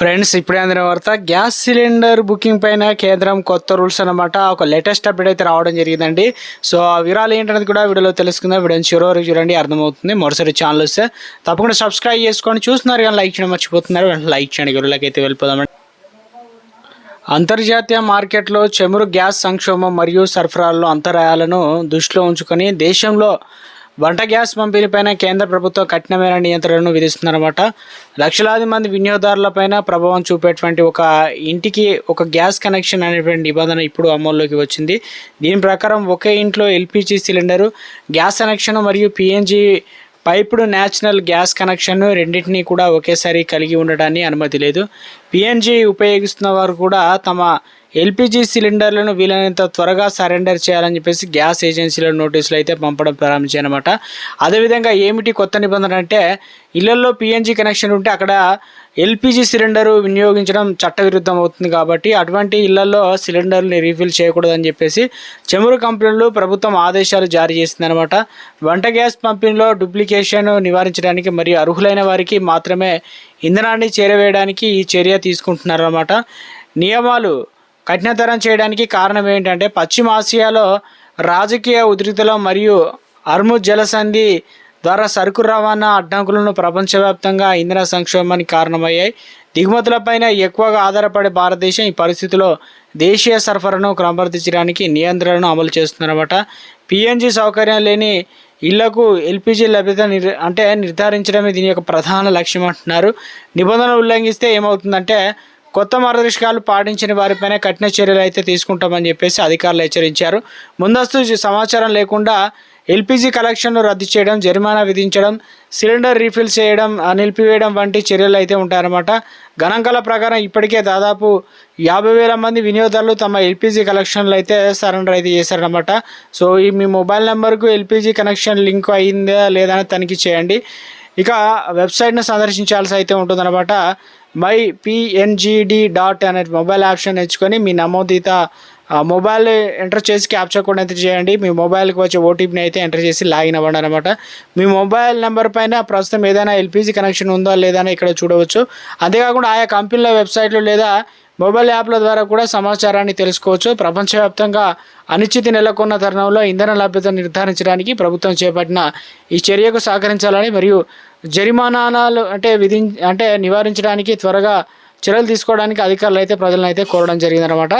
Friends, ఇప్పుడే అందిన వార్త. గ్యాస్ సిలిండర్ బుకింగ్ పైన కేంద్రం కొత్త రూల్స్ అనమాట. ఒక లేటెస్ట్ అప్డేట్ అయితే రావడం జరిగిందండి. సో ఆ వివరాలు ఏంటనేది కూడా వీడియోలో తెలుసుకుందాం. వీడియోని చివరి వరకు చూడండి, అర్థమవుతుంది. మరోసారి ఛానల్ వస్తే తప్పకుండా సబ్స్క్రైబ్ చేసుకోండి. చూస్తున్నారు కానీ లైక్ చేయడం మర్చిపోతున్నారు. లైక్ చేయండి. వీడియోలోకి అయితే వెళ్ళిపోదామండి. అంతర్జాతీయ మార్కెట్లో చమురు గ్యాస్ సంక్షోభం మరియు సరఫరాల్లో అంతరాయాలను దృష్టిలో ఉంచుకొని దేశంలో వంట గ్యాస్ పంపిణీపైన కేంద్ర ప్రభుత్వం కఠినమైన నియంత్రణను విధిస్తుందన్నమాట. లక్షలాది మంది వినియోగదారులపైన ప్రభావం చూపేటువంటి ఒక ఇంటికి ఒక గ్యాస్ కనెక్షన్ అనేటువంటి నిబంధన ఇప్పుడు అమల్లోకి వచ్చింది. దీని ప్రకారం ఒకే ఇంట్లో ఎల్పిజి సిలిండరు, గ్యాస్ కనెక్షన్ మరియు PNG piped natural gas connection రెండింటినీ కూడా ఒకేసారి కలిగి ఉండటానికి అనుమతి లేదు. పిఎన్జి ఉపయోగిస్తున్న వారు కూడా తమ ఎల్పిజి సిలిండర్లను వీలైనంత త్వరగా సరెండర్ చేయాలని చెప్పేసి గ్యాస్ ఏజెన్సీల నోటీసులు అయితే పంపడం ప్రారంభించాయన్నమాట. అదేవిధంగా ఏమిటి కొత్త నిబంధన అంటే, ఇళ్లలో పిఎన్జి కనెక్షన్ ఉంటే అక్కడ ఎల్పిజి సిలిండరు వినియోగించడం చట్టవిరుద్ధం అవుతుంది. కాబట్టి అటువంటి ఇళ్లలో సిలిండర్ని రీఫిల్ చేయకూడదని చెప్పేసి చమురు కంపెనీలు ప్రభుత్వం ఆదేశాలు జారీ చేసిందనమాట. వంట గ్యాస్ పంపిణీలో డూప్లికేషన్ నివారించడానికి మరియు అర్హులైన వారికి మాత్రమే ఇంధనాన్ని చేరవేయడానికి ఈ చర్య తీసుకుంటున్నారన్నమాట. నియమాలు కఠినతరం చేయడానికి కారణం ఏంటంటే, పశ్చిమ ఆసియాలో రాజకీయ ఉద్రిక్తలు మరియు హర్ముజ్ జలసంధి ద్వారా సరుకు రవాణా అడ్డంకులను ప్రపంచవ్యాప్తంగా ఇంధన సంక్షోభానికి కారణమయ్యాయి. దిగుమతులపైన ఎక్కువగా ఆధారపడే భారతదేశం ఈ పరిస్థితిలో దేశీయ సరఫరాను క్రమబద్ధీకరించడానికి నియంత్రణను అమలు చేస్తుందన్నమాట. పిఎన్జి సౌకర్యం లేని ఇళ్లకు ఎల్పిజి లభ్యత నిర్ధారించడమే దీని యొక్క ప్రధాన లక్ష్యం అంటున్నారు. నిబంధనలు ఉల్లంఘిస్తే ఏమవుతుందంటే, కొత్త మార్గదర్శకాలు పాటించిన వారిపైన కఠిన చర్యలు అయితే తీసుకుంటామని చెప్పేసి అధికారులు హెచ్చరించారు. ముందస్తు సమాచారం లేకుండా ఎల్పిజి కలెక్షన్ను రద్దు చేయడం, జరిమానా విధించడం, సిలిండర్ రీఫిల్ చేయడం, నిలిపివేయడం వంటి చర్యలు అయితే ఉంటాయన్నమాట. గణాంకాల ప్రకారం ఇప్పటికే దాదాపు 50,000 మంది వినియోగదారులు తమ ఎల్పిజి కలెక్షన్లు అయితే సరెండర్ అయితే చేశారనమాట. సో మీ మొబైల్ నెంబర్కు ఎల్పిజి కనెక్షన్ లింక్ అయిందా లేదా అని తనిఖీ చేయండి. ఇక వెబ్సైట్ను సందర్శించాల్సి అయితే ఉంటుందన్నమాట. mypngd.in అనే మొబైల్ ఆప్షన్ ఎంచుకొని మీ నమోదిత మొబైల్ ఎంటర్ చేసి క్యాప్చర్ కోడ్ అయితే చేయండి. మీ మొబైల్కి వచ్చే ఓటీపీని అయితే ఎంటర్ చేసి లాగిన్ అవ్వండి అనమాట. మీ మొబైల్ నెంబర్ పైన ప్రస్తుతం ఏదైనా ఎల్పిజి కనెక్షన్ ఉందా లేదా అని ఇక్కడ చూడవచ్చు. అంతేకాకుండా ఆయా కంపెనీల వెబ్సైట్లు లేదా మొబైల్ యాప్ల ద్వారా కూడా సమాచారాన్ని తెలుసుకోవచ్చు. ప్రపంచవ్యాప్తంగా అనిశ్చితి నెలకొన్న తరుణంలో ఇంధన లభ్యత నిర్ధారించడానికి ప్రభుత్వం చేపట్టిన ఈ చర్యకు సహకరించాలని మరియు జరిమానాలు నివారించడానికి త్వరగా చర్యలు తీసుకోవడానికి అధికారులు అయితే ప్రజలను అయితే కోరడం జరిగిందనమాట.